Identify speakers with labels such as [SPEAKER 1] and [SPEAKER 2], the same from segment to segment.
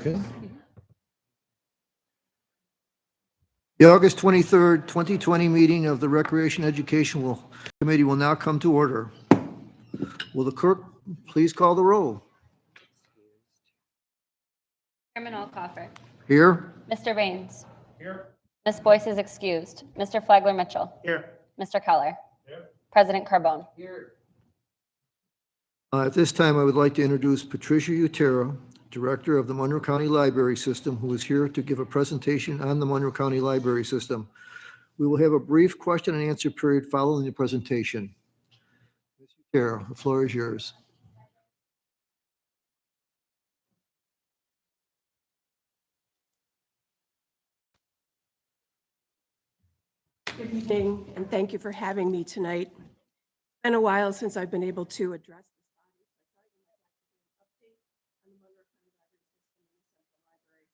[SPEAKER 1] Okay. The August 23rd, 2020 meeting of the Recreation Education Committee will now come to order. Will the clerk please call the roll?
[SPEAKER 2] Chairman Alcoffer.
[SPEAKER 1] Here?
[SPEAKER 2] Mr. Baines. Here. Ms. Boyce is excused. Mr. Flagler Mitchell.
[SPEAKER 3] Here.
[SPEAKER 2] Mr. Keller. Here. President Carbone.
[SPEAKER 3] Here.
[SPEAKER 1] At this time, I would like to introduce Patricia Utera, Director of the Monroe County Library System, who is here to give a presentation on the Monroe County Library System. We will have a brief question and answer period following the presentation. Ms. Utera, the floor is yours.
[SPEAKER 4] Good evening, and thank you for having me tonight. It's been a while since I've been able to address this body. So I thought I'd like to give an update on the Monroe County Library System and the Central Library.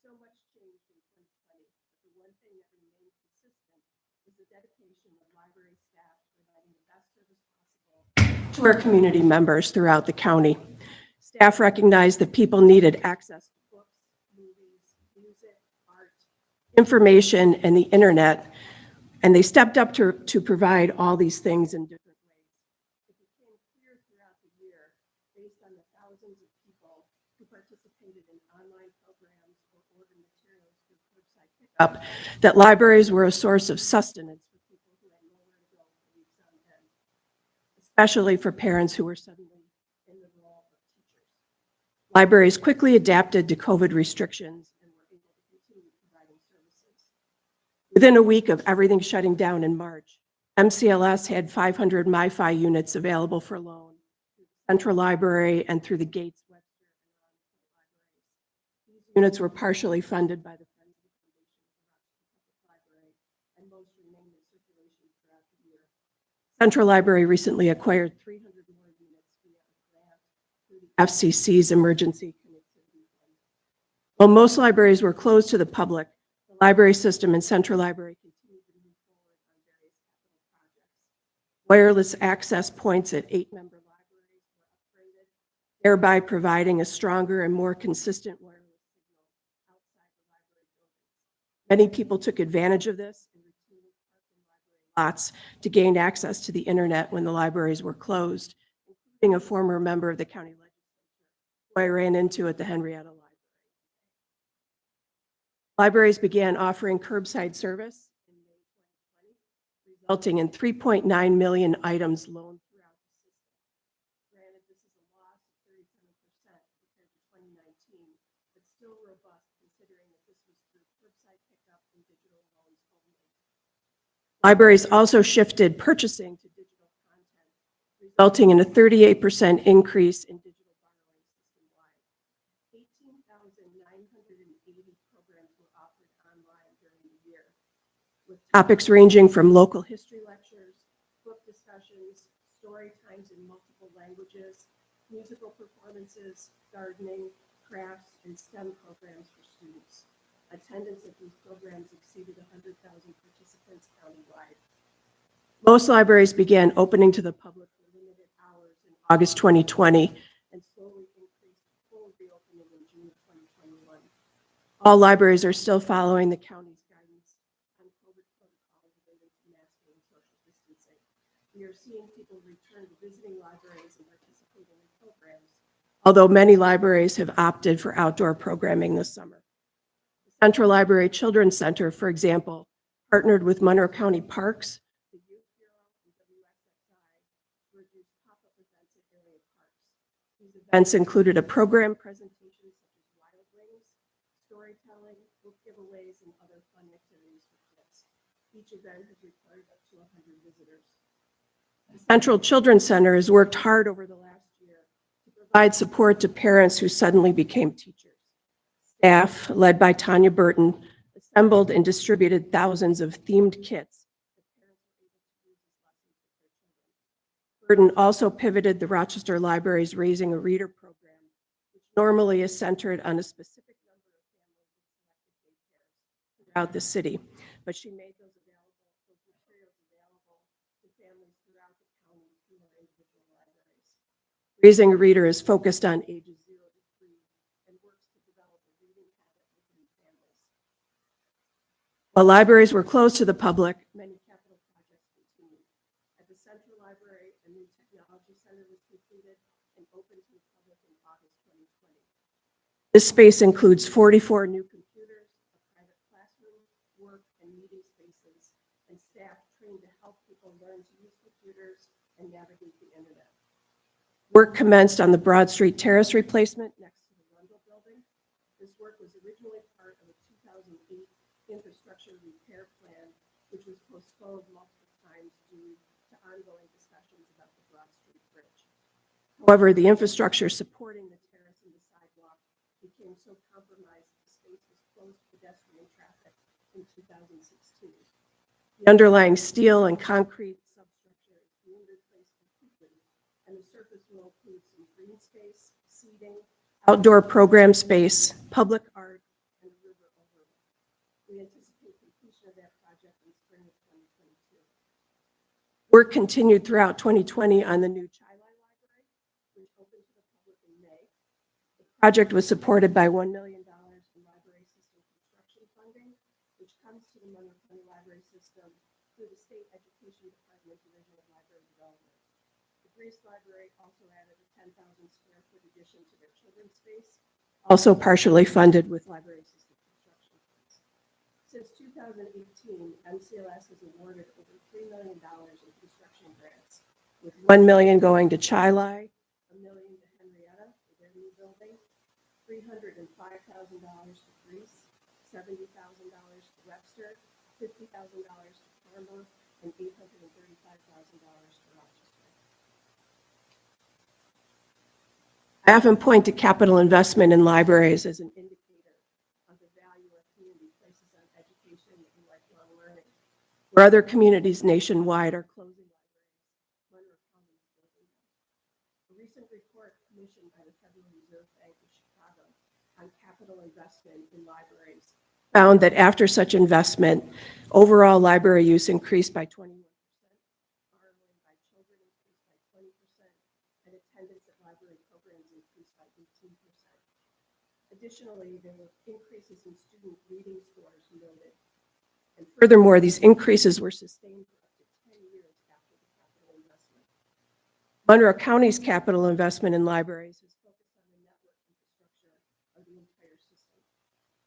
[SPEAKER 4] So much changed in 2020, but the one thing that remained consistent is the dedication of library staff to providing the best service possible to our community members throughout the county. Staff recognized that people needed access to books, movies, music, art, information, and the internet, and they stepped up to provide all these things in different ways. It became clear throughout the year, based on the thousands of people who participated in online programs or ordered materials through curbside pickup, that libraries were a source of sustenance for people who had nowhere to go for weeks on end, especially for parents who were suddenly in the role of teachers. Libraries quickly adapted to COVID restrictions and were able to continue providing services. Within a week of everything shutting down in March, MCLS had 500 MiFi units available for loan through the Central Library and through the Gates Webster and Rochester libraries. These units were partially funded by the Friends of the Foundation of the Rochester Public Library, and most remained in circulation throughout the year. Central Library recently acquired 300 more units via a grant through the FCC's Emergency Connectivity Fund. While most libraries were closed to the public, the library system and Central Library continued to move forward on various capital projects. Wireless access points at 8 member libraries were upgraded, thereby providing a stronger and more consistent wireless signal outside the library buildings. Many people took advantage of this and routinely parked in library lots to gain access to the internet when the libraries were closed, including a former member of the county legislature who I ran into at the Henrietta Library. Libraries began offering curbside service in May 2020, resulting in 3.9 million items loaned throughout the system. Granted, this is a loss of 37% compared to 2019, but still robust considering that this was through curbside pickup and digital loans only. Libraries also shifted purchasing to digital content, resulting in a 38% increase in digital borrowing system-wide. 18,980 programs were offered online during the year, with topics ranging from local history lectures, book discussions, story times in multiple languages, musical performances, gardening, crafts, and STEM programs for students. Attendance at these programs exceeded 100,000 participants countywide. Most libraries began opening to the public for limited hours in August 2020 and slowly increased to full reopening in June 2021. All libraries are still following the county's guidance on COVID protocols related to masking and social distancing. We are seeing people return to visiting libraries and participating in programs, although many libraries have opted for outdoor programming this summer. The Central Library Children's Center, for example, partnered with Monroe County Parks, the Youth Bureau, and WSXI to produce pop-up events at area parks. These events included a program presentation such as Wild Wings, storytelling, book giveaways, and other fun activities for kids. Each event has required up to 100 visitors. The Central Children's Center has worked hard over the last year to provide support to parents who suddenly became teachers. Staff, led by Tanya Burton, assembled and distributed thousands of themed kits that parents were able to use as lessons with their children. Burton also pivoted the Rochester Library's Raising a Reader program, which normally is centered on a specific number of families in selected daycares throughout the city, but she made those materials available to families throughout the county through her individual libraries. Raising a Reader is focused on ages 0 to 3 and works to develop While libraries were closed to the public, many capital projects continued. At the Central Library, a new technology center was completed and opened to the public in August 2020. This space includes 44 new computers, a private classroom, work and meeting spaces, and staff trained to help people learn to use computers and navigate the internet. Work commenced on the Broad Street Terrace replacement next to the Rundle Building. This work was originally part of a 2008 infrastructure repair plan, which was postponed multiple times due to ongoing discussions about the Broad Street Bridge. However, the infrastructure supporting the terrace and the sidewalk became so compromised that the space was closed to pedestrian traffic in 2016. The underlying steel and concrete substructure is being replaced completely, and the surface will include some green space, seating, outdoor program space, public art, and a river overlook. We anticipate completion of that project in spring of 2022. Work continued throughout 2020 on the new Chili Library, which opened to the public in May. The project was supported by $1 million in library system construction funding, which comes to the Monroe County Library System through the State Education Department Division of Library Development. The Greece Library also added a 10,000 square foot addition to their children's space, also partially funded with library system construction funds. Since 2018, MCLS has awarded over $3 million in construction grants, with $1 million going to Chili, $1 million to Henrietta for their new building, $305,000 to Greece, $70,000 to Webster, $50,000 to Farmer, and $835,000 to Rochester. I often point to capital investment in libraries as an indicator of the value our community places on education and lifelong learning. Where other communities nationwide are closing libraries, Monroe County is closing them. A recent report commissioned by the Federal Reserve Bank of Chicago on capital investment in libraries found that after such investment, overall library use increased by 21%, borrowing by children increased by 20%, and attendance at library programs increased by 18%. Additionally, there were increases in student reading scores noted. And furthermore, these increases were sustained for up to 10 years after the capital investment. Monroe County's capital investment in libraries is focused on the network infrastructure of the entire system.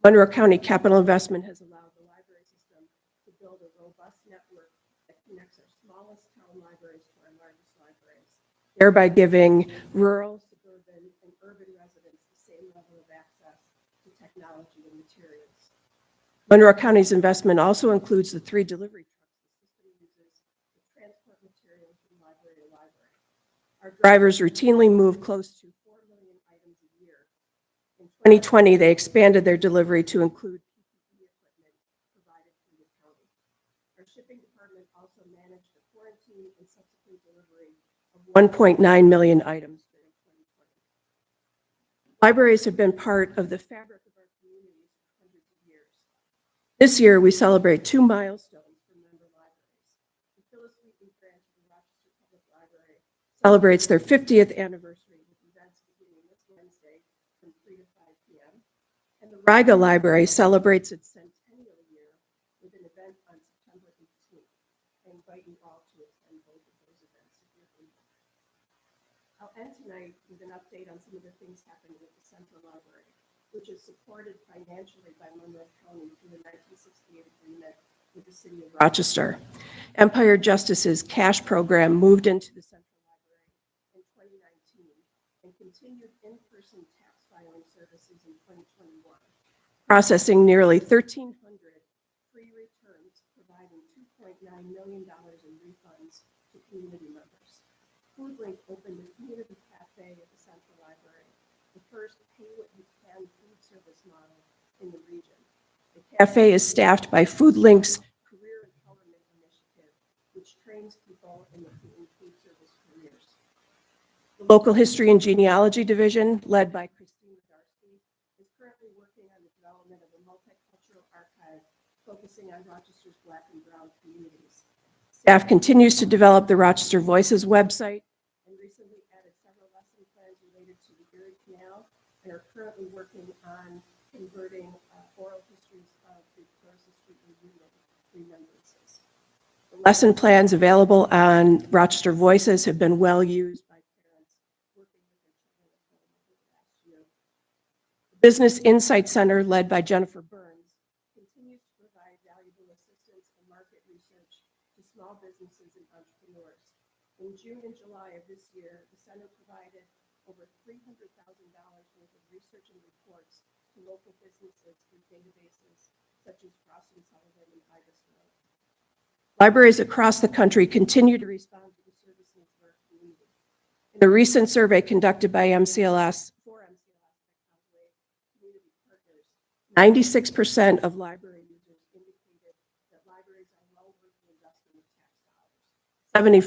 [SPEAKER 4] Monroe County capital investment has allowed the library system to build a robust network that connects our smallest town libraries to our largest libraries, thereby giving rural, suburban, and urban residents the same level of access to technology and materials. Monroe County's investment also includes the 3 delivery trucks the system uses to transport materials from library to library. Our drivers routinely move close to 4 million items a year. In 2020, they expanded their delivery to include PPE equipment provided through the county. Our shipping department also managed the quarantine and subsequent delivery of 1.9 million items during 2020. Libraries have been part of the fabric of our communities for hundreds of years. This year, we celebrate 2 milestones for member libraries. The Phyllis Wheatley branch of the Rochester Public Library celebrates their 50th anniversary with events beginning this Wednesday from 3 to 5 p.m. And the Riga Library celebrates its centennial year with an event on September 18th. I invite you all to attend both of those events if you're able. I'll end tonight with an update on some of the things happening at the Central Library, which is supported financially by Monroe County through the 1968 agreement with the city of Rochester. Empire Justice's cash program moved into the Central Library in 2019 and continued in-person tax filing services in 2021, processing nearly 1,300 free returns, providing $2.9 million in refunds to community members. FoodLink opened a community cafe at the Central Library, the first pay-what-you-can food service model in the region. The cafe is staffed by FoodLink's Career Empowerment Initiative, which trains people in food service careers. The Local History and Genealogy Division, led by Christine Darcy, is currently working on the development of a multicultural archive focusing on Rochester's Black and Brown communities. Staff continues to develop the Rochester Voices website and recently added several lesson plans related to the Erie Canal and are currently working on converting oral histories of the Clarissa Street Reunion remembrances. The lesson plans available on Rochester Voices have been well used by parents working with their children at home over the last year. The Business Insight Center, led by Jennifer Burns, continues to provide valuable assistance and market research to small businesses and entrepreneurs. In June and July of this year, the center provided over $300,000 worth of research and reports to local businesses through databases such as Frost & Sullivan and Ibis Road. Libraries across the country continue to respond to the service needs of our community. In a recent survey conducted by MCLS, community partners, 96% of library users indicated that libraries are well worth the investment of tax dollars.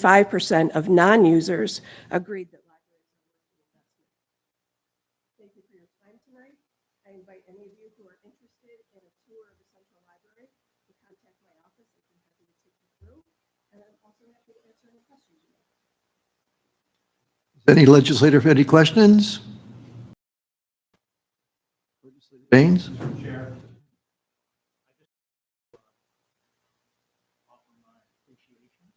[SPEAKER 4] 75% of non-users agreed that libraries are worth the investment. Thank you for your time tonight. I invite any of you who are interested in a tour of the Central Library to contact my office. I'd be happy to take you through. And I'm also happy to answer any questions you may have.
[SPEAKER 1] Any legislator have any questions? Legislator Baines?
[SPEAKER 3] Chair, I just offer my appreciation.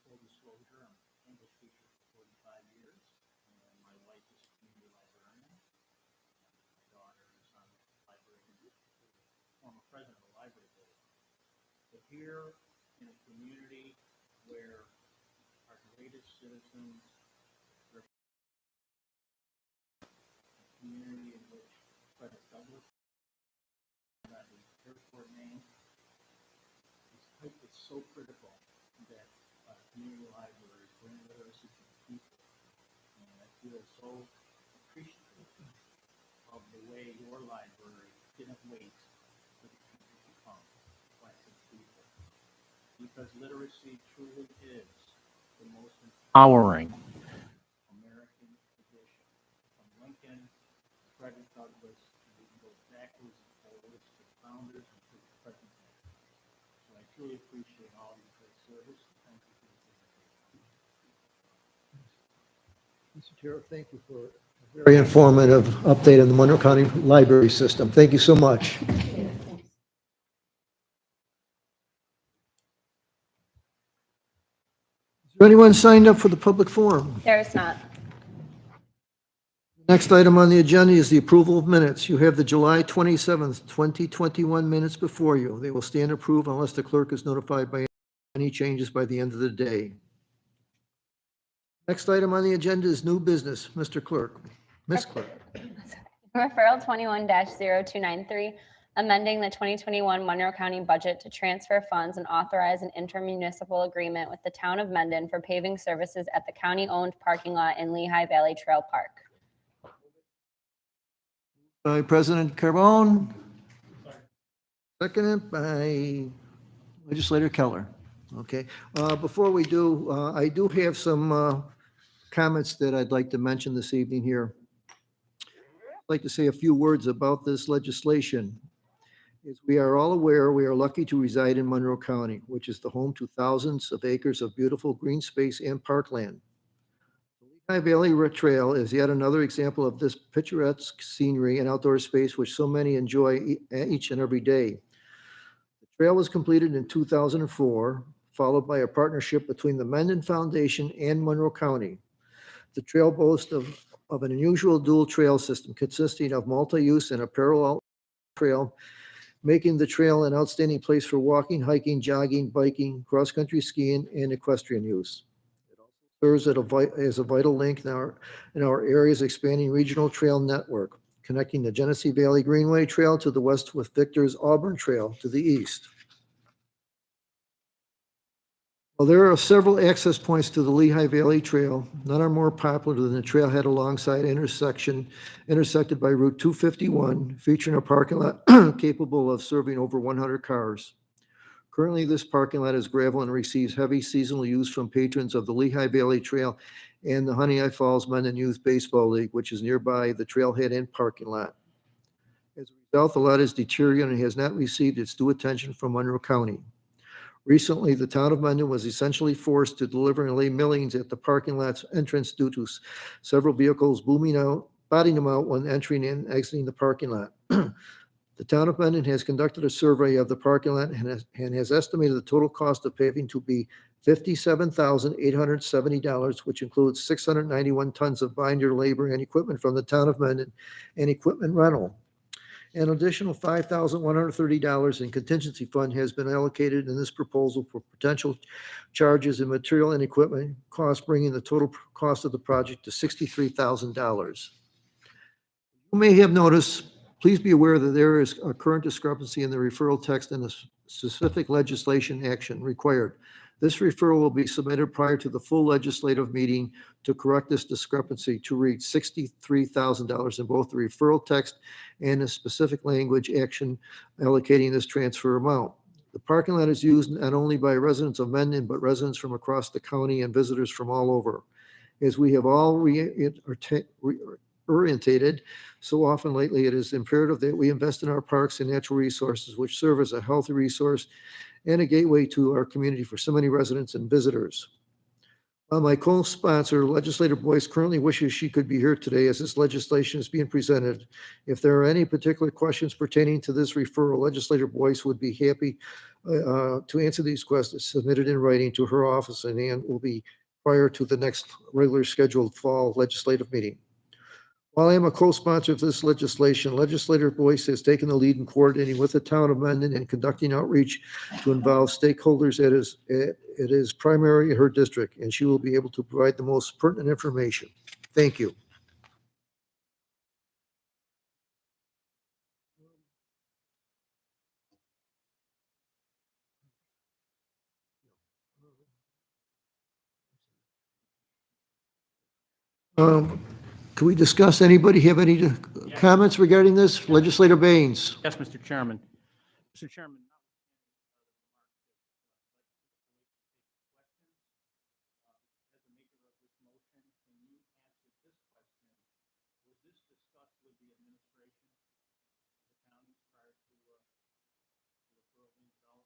[SPEAKER 3] Full disclosure, I'm an English teacher for 45 years, and my wife is a community librarian. My daughter is on the library, former president of the library board. But here in a community where our greatest citizens, community in which Frederick Douglass got the airport name. It's so critical that community libraries bring literacy to the people. And I feel so appreciative of the way your library didn't wait for the people to come, like the people. Because literacy truly is the most empowering American tradition. From Lincoln, Frederick Douglass, we can go backwards and forwards to the founders and to the present day. So I truly appreciate all of your great service. Thank you for the presentation.
[SPEAKER 1] Mr. Chair, thank you for a very informative update on the Monroe County Library System. Thank you so much. Is there anyone signed up for the public forum?
[SPEAKER 2] There is not.
[SPEAKER 1] Next item on the agenda is the approval of minutes. You have the July 27th, 2021 minutes before you. They will stand approved unless the clerk is notified by any changes by the end of the day. Next item on the agenda is new business. Mr. Clerk. Ms. Clerk.
[SPEAKER 2] Referral 21-0293, amending the 2021 Monroe County budget to transfer funds and authorize an intermunicipal agreement with the town of Mendon for paving services at the county-owned parking lot in Lehigh Valley Trail Park.
[SPEAKER 1] By President Carbone. Seconded by Legislator Keller. Okay. Before we do, I do have some comments that I'd like to mention this evening here. I'd like to say a few words about this legislation. As we are all aware, we are lucky to reside in Monroe County, which is the home to thousands of acres of beautiful green space and parkland. The Lehigh Valley Trail is yet another example of this picturesque scenery and outdoor space which so many enjoy each and every day. The trail was completed in 2004, followed by a partnership between the Mendon Foundation and Monroe County. The trail boasts of an unusual dual trail system consisting of multi-use and a parallel trail, making the trail an outstanding place for walking, hiking, jogging, biking, cross-country skiing, and equestrian use. It also serves as a vital link in our area's expanding regional trail network, connecting the Genesee Valley Greenway Trail to the west with Victor's Auburn Trail to the east. Well, there are several access points to the Lehigh Valley Trail. None are more popular than the trailhead alongside intersected by Route 251, featuring a parking lot capable of serving over 100 cars. Currently, this parking lot is gravel and receives heavy seasonal use from patrons of the Lehigh Valley Trail and the Honey Eye Falls Mendon Youth Baseball League, which is nearby the trailhead and parking lot. As a result, the lot is deteriorating and has not received its due attention from Monroe County. Recently, the town of Mendon was essentially forced to deliver and lay millings at the parking lot's entrance due to several vehicles booming out spotting them out when entering and exiting the parking lot. The town of Mendon has conducted a survey of the parking lot and has estimated the total cost of paving to be $57,870, which includes 691 tons of binder labor and equipment from the town of Mendon and equipment rental. An additional $5,130 in contingency fund has been allocated in this proposal for potential charges in material and equipment costs, bringing the total cost of the project to $63,000. You may have noticed, please be aware that there is a current discrepancy in the referral text and the specific legislation action required. This referral will be submitted prior to the full legislative meeting to correct this discrepancy to read $63,000 in both the referral text and the specific language action allocating this transfer amount. The parking lot is used not only by residents of Mendon, but residents from across the county and visitors from all over. As we have all orientated so often lately, it is imperative that we invest in our parks and natural resources, which serve as a healthy resource and a gateway to our community for so many residents and visitors. My co-sponsor, Legislator Boyce, currently wishes she could be here today as this legislation is being presented. If there are any particular questions pertaining to this referral, Legislator Boyce would be happy to answer these questions submitted in writing to her office, and will be prior to the next regular scheduled fall legislative meeting. While I am a co-sponsor of this legislation, Legislator Boyce has taken the lead in coordinating with the town of Mendon and conducting outreach to involve stakeholders it is primary in her district, and she will be able to provide the most pertinent information. Thank you. Can we discuss, anybody have any comments regarding this? Legislator Baines.
[SPEAKER 3] Yes, Mr. Chairman. Mr. Chairman. As the maker of this motion, can you answer this question? Was this discussed with the administration of the county prior to the referral being developed?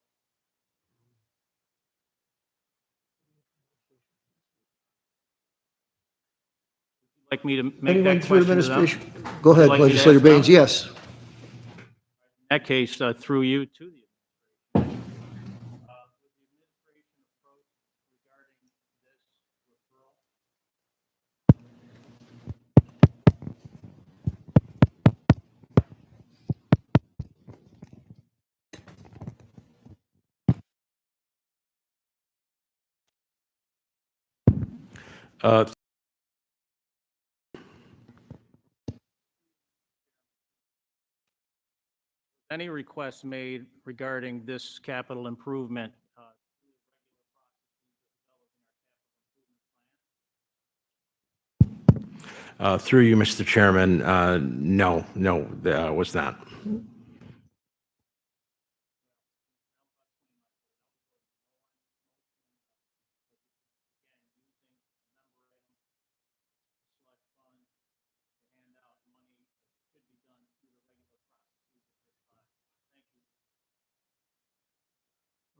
[SPEAKER 3] Would you like me to make
[SPEAKER 1] Anyone
[SPEAKER 3] that
[SPEAKER 1] through
[SPEAKER 3] question to them?
[SPEAKER 1] administration? Go ahead,
[SPEAKER 3] Would you like me to
[SPEAKER 1] Legislator
[SPEAKER 3] ask them?
[SPEAKER 1] Baines, yes.
[SPEAKER 3] In that case, through you to the administration. Would the administration approach regarding this referral? Any requests made regarding this capital improvement?
[SPEAKER 5] Through you, Mr. Chairman, no, there was not.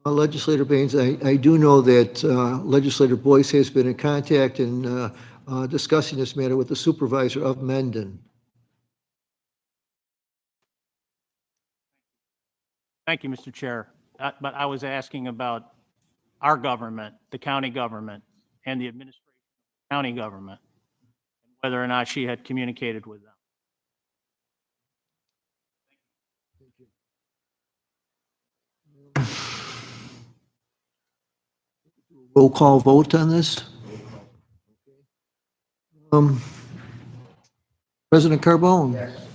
[SPEAKER 1] Legislator Baines, I do know that Legislator Boyce has been in contact and discussing this matter with the supervisor of Mendon.
[SPEAKER 3] Thank you, Mr. Chair. But I was asking about our government, the county government, and the administration of the county government, and whether or not she had communicated with them.
[SPEAKER 1] Roll call vote on this. President Carbone? Yes.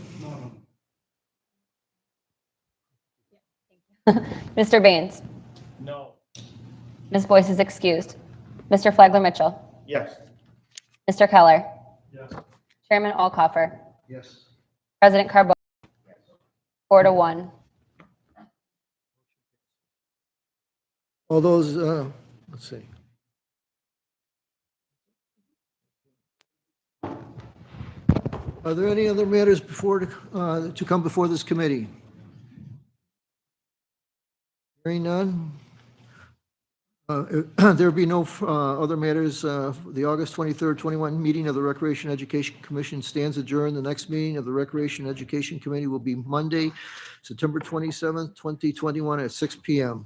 [SPEAKER 2] Mr. Baines?
[SPEAKER 3] No.
[SPEAKER 2] Ms. Boyce is excused. Mr. Flagler Mitchell?
[SPEAKER 3] Yes.
[SPEAKER 2] Mr. Keller?
[SPEAKER 3] Yes.
[SPEAKER 2] Chairman Alcoffer?
[SPEAKER 1] Yes.
[SPEAKER 2] President Carbone? 4-1.
[SPEAKER 1] All those, let's see. Are there any other matters before, to come before this committee? Hearing none. There be no other matters. The August 23rd, 21 meeting of the Recreation Education Commission stands adjourned. The next meeting of the Recreation Education Committee will be Monday, September 27th, 2021 at 6 PM.